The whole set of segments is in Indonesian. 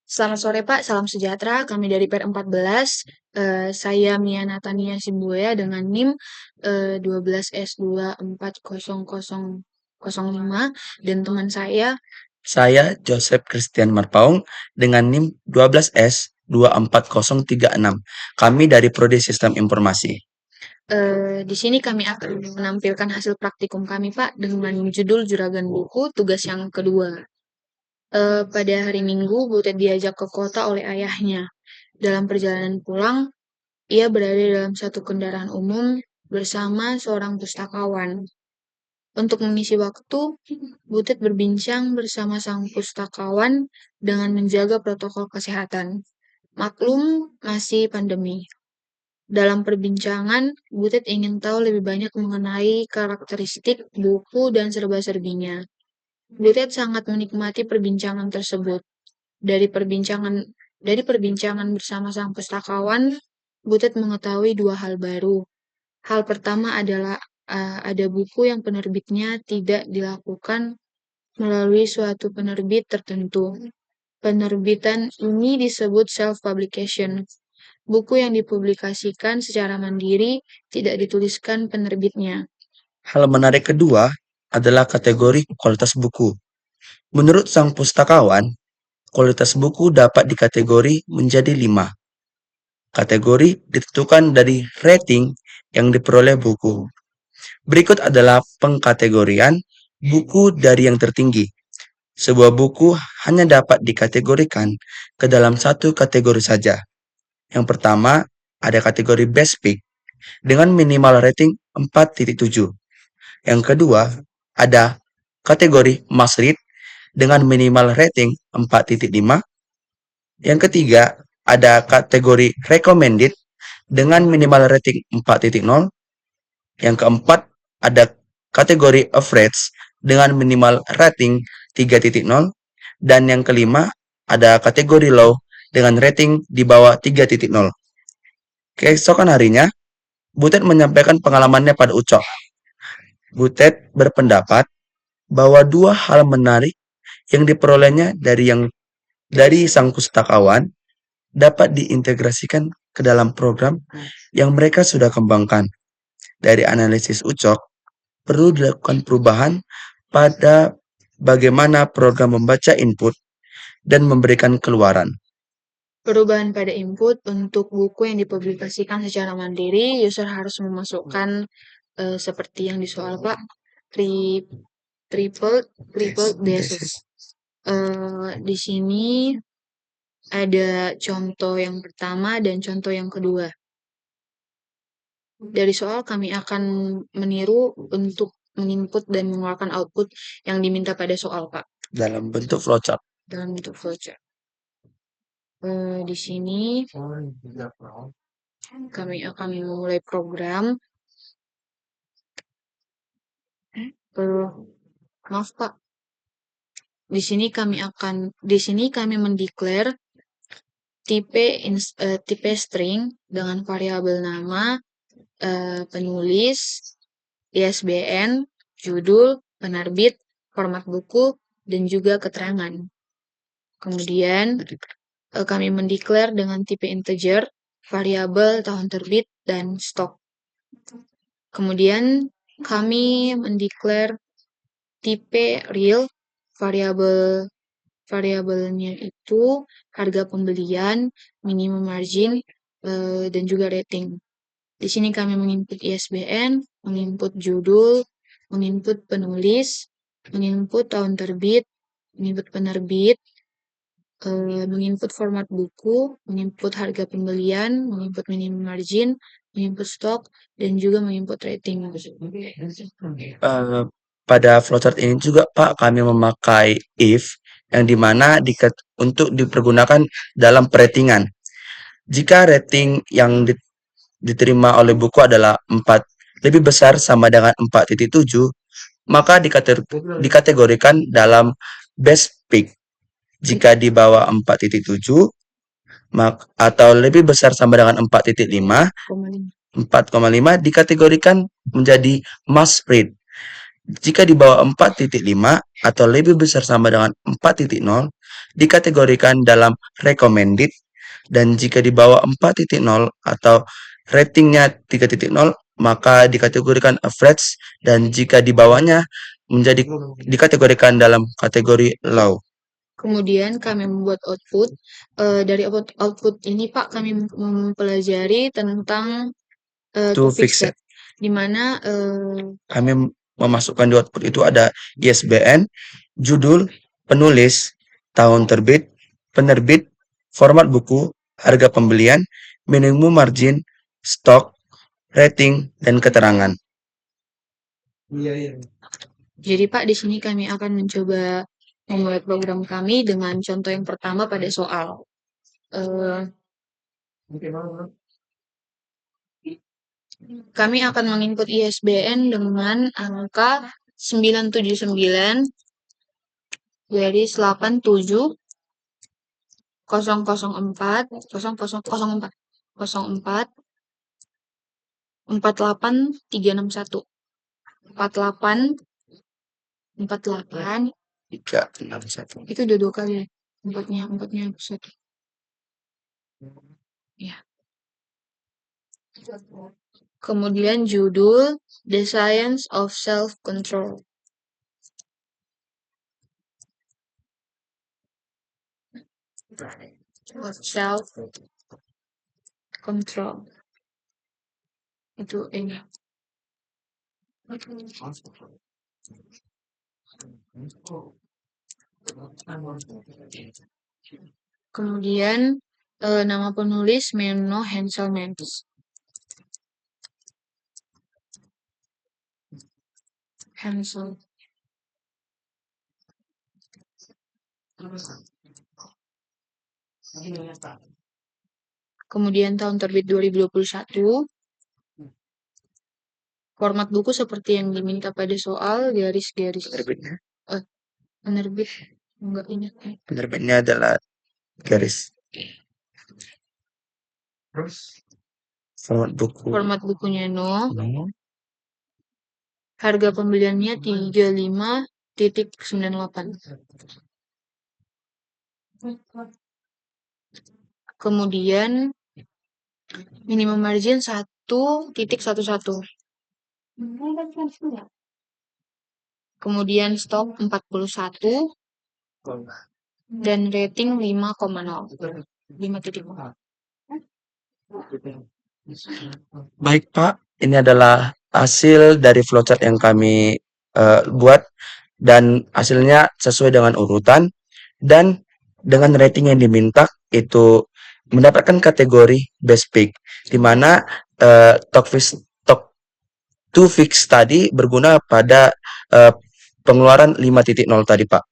Selamat sore Pak, salam sejahtera. Kami dari PR14. Saya Mia Natania Simbuya dengan NIM 12S240005 dan teman Saya Joseph Christian Marpaung dengan NIM 12S24036. Kami dari Prodi Sistem Informasi. Di sini kami akan menampilkan hasil praktikum kami Pak dengan judul Juragan Buku, tugas yang kedua. Pada hari Minggu, Butet diajak ke kota oleh ayahnya. Dalam perjalanan pulang, ia berada dalam satu kendaraan umum bersama seorang pustakawan. Untuk mengisi waktu, Butet berbincang bersama sang pustakawan dengan menjaga protokol kesehatan. Maklum, masih pandemi. Dalam perbincangan, Butet ingin tahu lebih banyak mengenai karakteristik buku dan serba-serbinya. Butet sangat menikmati perbincangan tersebut. Dari perbincangan bersama sang pustakawan, Butet mengetahui dua hal baru. Hal pertama adalah ada buku yang penerbitnya tidak dilakukan melalui suatu penerbit tertentu. Penerbitan ini disebut self-publication. Buku yang dipublikasikan secara mandiri tidak dituliskan penerbitnya. Hal menarik kedua adalah kategori kualitas buku. Menurut sang pustakawan, kualitas buku dapat dikategori menjadi 5. Kategori ditentukan dari rating yang diperoleh buku. Berikut adalah pengkategorian buku dari yang tertinggi. Sebuah buku hanya dapat dikategorikan ke dalam satu kategori saja. Yang pertama, ada kategori Best Pick dengan minimal rating 4.7. Yang kedua, ada kategori Must Read dengan minimal rating 4.5. Yang ketiga, ada kategori Recommended dengan minimal rating 4.0. Yang keempat, ada kategori Average dengan minimal rating 3.0. Dan yang kelima, ada kategori Low dengan rating di bawah 3.0. Keesokan harinya, Butet menyampaikan pengalamannya pada Ucok. Butet berpendapat bahwa dua hal menarik yang diperolehnya dari sang pustakawan dapat diintegrasikan ke dalam program yang mereka sudah kembangkan. Dari analisis Ucok, perlu dilakukan perubahan pada bagaimana program membaca input dan memberikan keluaran. Perubahan pada input untuk buku yang dipublikasikan secara mandiri, user harus memasukkan seperti yang di soal Pak, triple desses. Di sini ada contoh yang pertama dan contoh yang kedua. Dari soal kami akan meniru untuk menginput dan mengeluarkan output yang diminta pada soal Pak. Dalam bentuk flowchart. Di sini kami akan memulai program. Maaf Pak. Di sini kami mendeklar tipe string dengan variabel nama, penulis, ISBN, judul, penerbit, format buku, dan juga keterangan. Kemudian kami mendeklar dengan tipe integer, variabel variabel, tahun terbit, dan stok. Kemudian kami mendeklar tipe real, variabelnya itu harga pembelian, minimum margin, dan juga rating. Di sini kami menginput ISBN, menginput judul, menginput penulis, menginput tahun terbit, menginput penerbit, menginput format buku, menginput harga pembelian, menginput minimum margin, menginput stok, dan juga menginput rating. Pada flowchart ini juga Pak, kami memakai if yang dimana untuk dipergunakan dalam peratingan. Jika rating yang diterima oleh buku adalah 4 lebih besar sama dengan 4.7, maka dikategorikan dalam best pick. Jika di bawah 4.7 atau lebih besar sama dengan 4.5, 4,5 dikategorikan menjadi must read. Jika di bawah 4.5 atau lebih besar sama dengan 4.0 dikategorikan dalam recommended, dan jika di bawah 4.0 atau ratingnya 3.0 maka dikategorikan average, dan jika di bawahnya menjadi dikategorikan dalam kategori low. Kemudian kami membuat output. Dari output ini Pak kami mempelajari tentang To to fix fix it. it, di mana Kami memasukkan di output itu ada ISBN, judul, penulis, tahun terbit, penerbit, format buku, harga pembelian, minimum margin, stok, rating, dan keterangan. jadi Pak di sini kami akan mencoba membuat program kami dengan contoh yang pertama pada soal. Eh, Kami akan menginput ISBN dengan angka 979 garis 87 004 0004 04 48361 48 48 361. itu udah 2 kali ya. Empatnya satu. Ya. Kemudian judul The Science of Self-Control. Self-control. Itu ini. Kemudian nama penulis Menno Henselmans. Hansel. Kemudian tahun terbit 2021. Format buku seperti yang diminta pada soal, garis-garis. Penerbitnya? Penerbit. Enggak ingat. Penerbitnya adalah garis. Format buku. Format bukunya no. No. Harga pembeliannya 35.98. Kemudian minimum margin 1.11. Kemudian stok 41 dan rating 5,0. 5.0. Baik Pak, ini adalah hasil dari flowchart yang kami buat, dan hasilnya sesuai dengan urutan dan dengan rating yang diminta itu mendapatkan kategori best pick, di mana top to fix tadi berguna pada pengeluaran 5.0 tadi Pak.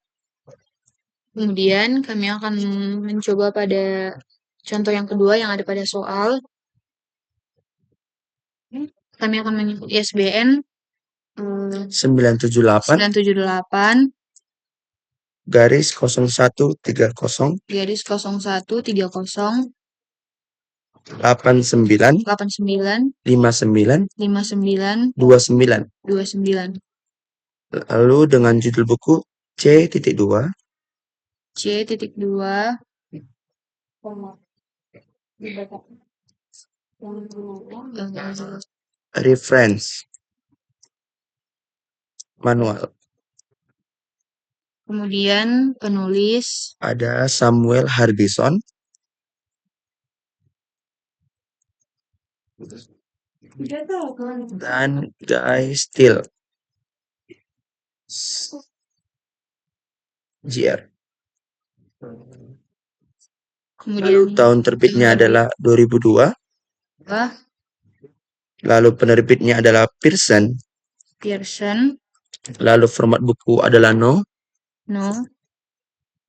Kemudian kami akan mencoba pada contoh yang kedua yang ada pada soal. Kami akan menyebut ISBN 978 garis 0130 garis 0130 89 89 59 59 29. 29. Lalu dengan judul buku C.2 C.2 reference manual. Kemudian penulis Ada Samuel Harbison. Dan Guy Steele. JR. Lalu kemudian tahun terbitnya adalah 2002. Lalu penerbitnya adalah Pearson. Lalu format buku adalah no.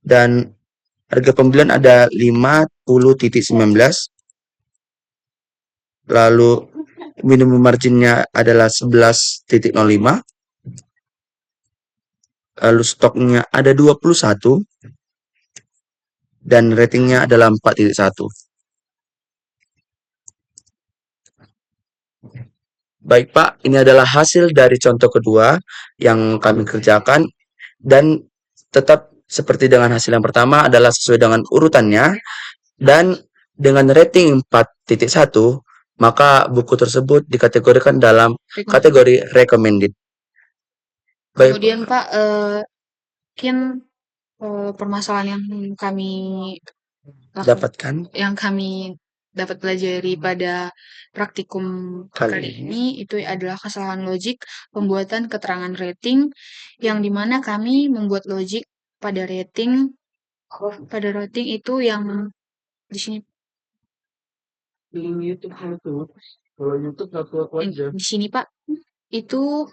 Dan harga pembelian ada 50.19. Lalu minimum marginnya adalah 11.05. Lalu stoknya ada 21. Dan ratingnya adalah 4.1. Baik Pak, ini adalah hasil dari contoh kedua yang kami kerjakan dan tetap seperti dengan hasil yang pertama adalah sesuai dengan urutannya dan dengan rating 4.1 maka buku tersebut dikategorikan dalam kategori recommended. Baik, Kemudian Pak, mungkin permasalahan yang kami dapatkan yang kami dapat pelajari pada praktikum kali ini itu adalah kesalahan logik pembuatan keterangan rating yang dimana kami membuat logik pada rating itu yang di sini di sini Pak itu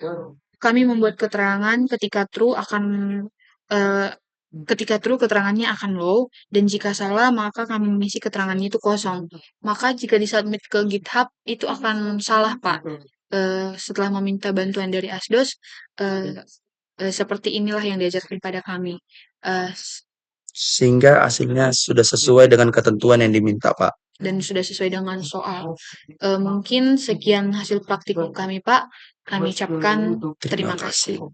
kami membuat keterangan eh, ketika true keterangannya akan low dan jika salah maka kami mengisi keterangannya itu kosong. Maka jika disubmit ke GitHub itu akan salah Pak. Setelah meminta bantuan dari Asdos, eh, seperti inilah yang diajarkan pada kami. Eh, sehingga hasilnya sudah sesuai dengan ketentuan yang diminta Pak. dan sudah sesuai dengan soal. Mungkin sekian hasil praktikum kami Pak. Kami ucapkan terima kasih.